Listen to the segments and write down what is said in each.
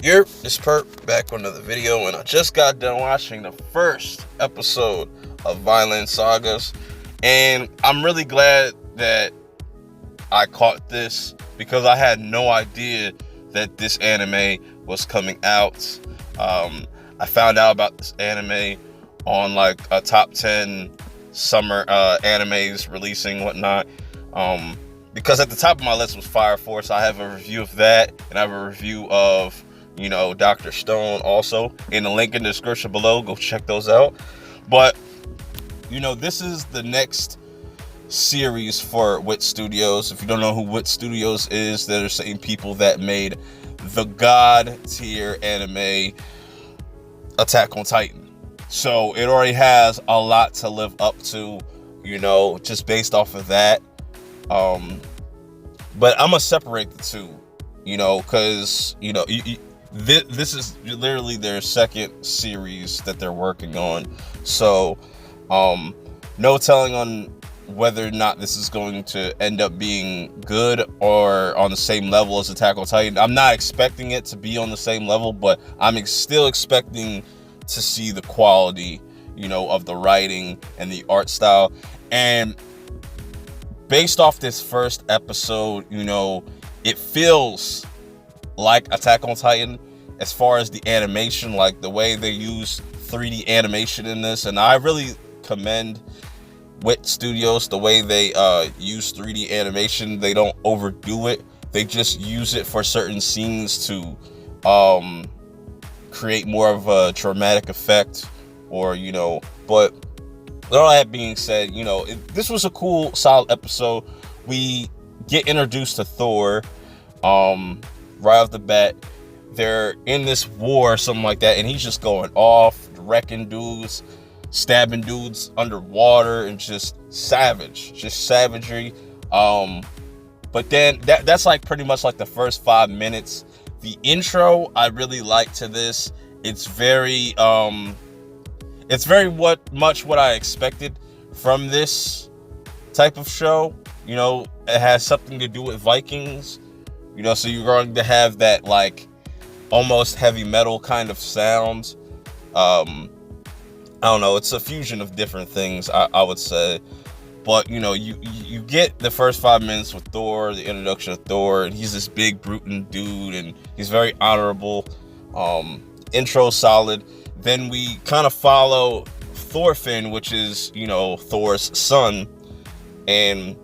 Yep, it's Perp back with another video, and I just got done watching the first episode of Vinland Sagas, and I'm really glad that I caught this because I had no idea that this anime was coming out. I found out about this anime on like a top 10 summer animes releasing whatnot. Because at the top of my list was Fire Force. I have a review of that, and I have a review of Dr. Stone also in the link in the description below. Go check those out. But this is the next series for Wit Studios. If you don't know who Wit Studios is, they're the same people that made the god tier anime Attack on Titan. So it already has a lot to live up to, just based off of that. But I'm gonna separate the two, because this is literally their second series that they're working on. So no telling on whether or not this is going to end up being good or on the same level as Attack on Titan. I'm not expecting it to be on the same level, but I'm still expecting to see the quality, of the writing and the art style. And based off this first episode, it feels like Attack on Titan as far as the animation, like the way they use 3D animation in this. And I really commend Wit Studios, the way they use 3D animation. They don't overdo it. They just use it for certain scenes to create more of a dramatic effect, or but with all that being said, this was a cool, solid episode. We get introduced to Thor right off the bat. They're in this war or something like that, and he's just going off, wrecking dudes, stabbing dudes underwater, and just savagery. But then that's like pretty much like the first 5 minutes. The intro I really like to this. It's very much what I expected from this type of show. It has something to do with Vikings. So you're going to have that like almost heavy metal kind of sound. I don't know. It's a fusion of different things, I would say. But you get the first 5 minutes with Thor, the introduction of Thor, and he's this big brutal dude, and he's very honorable. Intro solid. Then we kind of follow Thorfinn, which is, Thor's son, and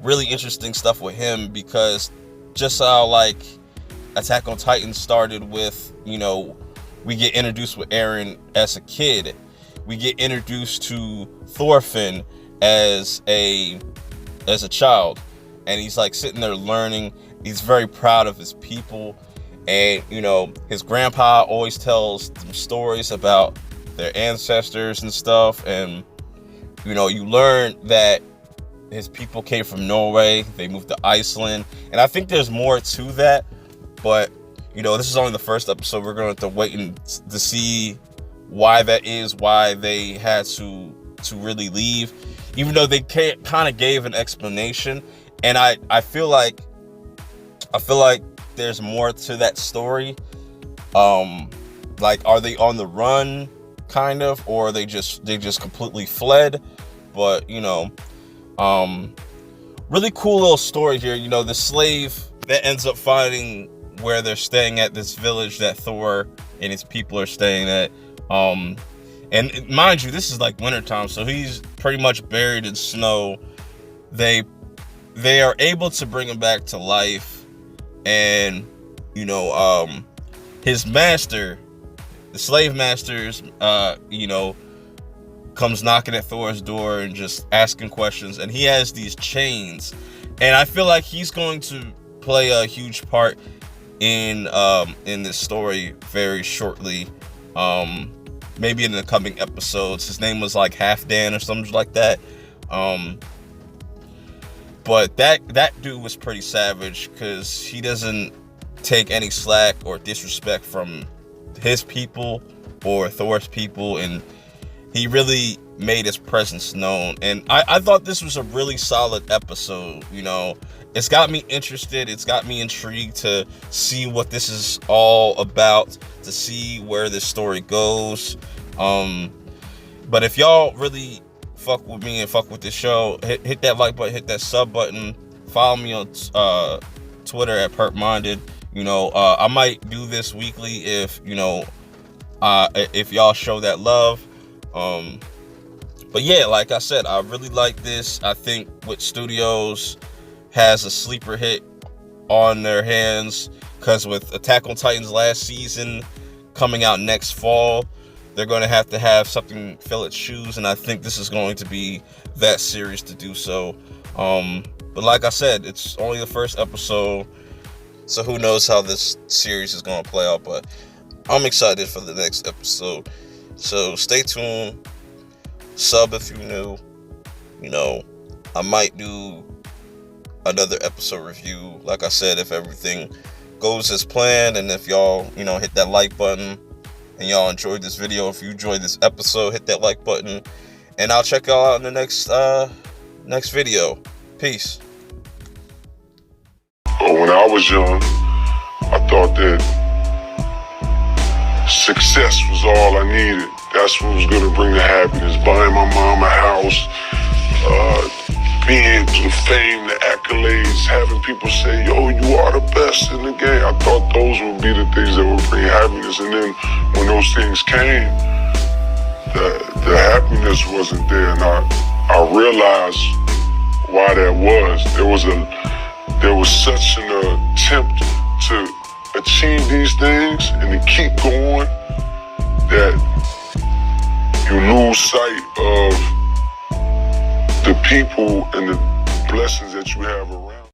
really interesting stuff with him, because just how like Attack on Titan started with, we get introduced with Eren as a kid. We get introduced to Thorfinn as a child, and he's like sitting there learning. He's very proud of his people. And, his grandpa always tells them stories about their ancestors and stuff. And, you learn that his people came from Norway. They moved to Iceland. And I think there's more to that. But, this is only the first episode. We're going to have to wait to see why that is, why they had to really leave. Even though they kind of gave an explanation. And I feel like there's more to that story. Like, are they on the run, kind of, or they just completely fled? But really cool little story here. The slave that ends up finding where they're staying at, this village that Thor and his people are staying at. And mind you, this is like wintertime, so he's pretty much buried in snow. They are able to bring him back to life. And, his master, the slave master's, comes knocking at Thor's door and just asking questions. And he has these chains. And I feel like he's going to play a huge part in this story very shortly. Maybe in the coming episodes. His name was like Halfdan or something like that. But that dude was pretty savage, because he doesn't take any slack or disrespect from his people or Thor's people, and he really made its presence known. And I thought this was a really solid episode. You know, it's got me interested. It's got me intrigued to see what this is all about, to see where this story goes. But if y'all really fuck with me and fuck with this show, hit that like button, hit that sub button. Follow me on Twitter at PerpMinded. You know, I might do this weekly if, you know, if y'all show that love. But yeah, like I said, I really like this. I think Wit Studios has a sleeper hit on their hands, because with Attack on Titan's last season coming out next fall, they're going to have something fill its shoes, and I think this is going to be that series to do so. But like I said, it's only the first episode, so who knows how this series is going to play out, but I'm excited for the next episode. So stay tuned. Sub if you're new. You know, I might do another episode review, like I said, if everything goes as planned, and if y'all, you know, hit that like button and y'all enjoyed this video. If you enjoyed this episode, hit that like button, and I'll check y'all out in the next video. Peace. When I was young, I thought that success was all I needed. That's what was gonna bring the happiness. Buying my mom a house, being the fame, the accolades, having people say, yo, you are the best in the game. I thought those would be the things that would bring happiness. And then when those things came, the happiness wasn't there. And I realized why that was. There was such an attempt to achieve these things and to keep going that you lose sight of the people and the blessings that you have around.